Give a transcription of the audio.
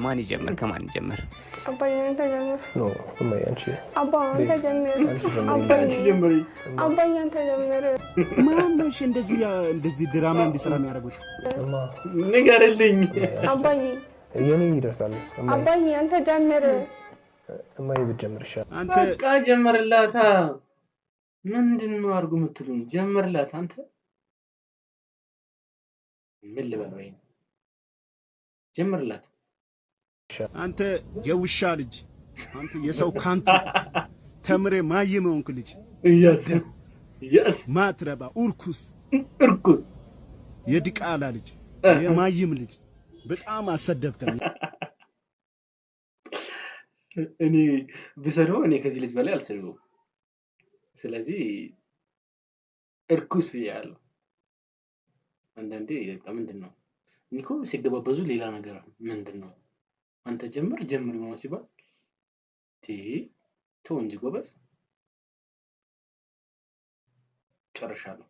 ማን ይጀምር ከማን ይጀምር አባዬ አንተ ጀምር ኖ እማዬ አንቺ አባ አንተ ጀምር አንቺ ጀምሪ አባዬ አንተ ጀምር ማንሽ እንደዚህ ድራማ እንዲሰራ የሚያደርጉት እማ ንገርልኝ አባዬ የኔ ይደርሳል አባዬ አንተ ጀምር እማዬ ብትጀምር ይሻላል አንተ በቃ ጀምርላታ ምንድነው አርጉ ምትሉኝ ጀምርላት አንተ ምን ልበል ወይ ጀምርላት አንተ የውሻ ልጅ አንተ የሰው ካንቱ ተምሬ ማይመውንክ ልጅ yes ማትረባ እርኩስ የድቃላ ልጅ የማይም ልጅ በጣም አሰደብከኝ እኔ ብሰደው እኔ ከዚህ ልጅ በላይ አልሰደው ስለዚህ እርኩስ ያለው አንዳንዴ በቃ ምንድነው ኒኮ ሲገባበዙ ሌላ ነገር ምንድነው አንተ ጀምር ነው ሲባል ተው እንጂ ጎበዝ ጨርሻለሁ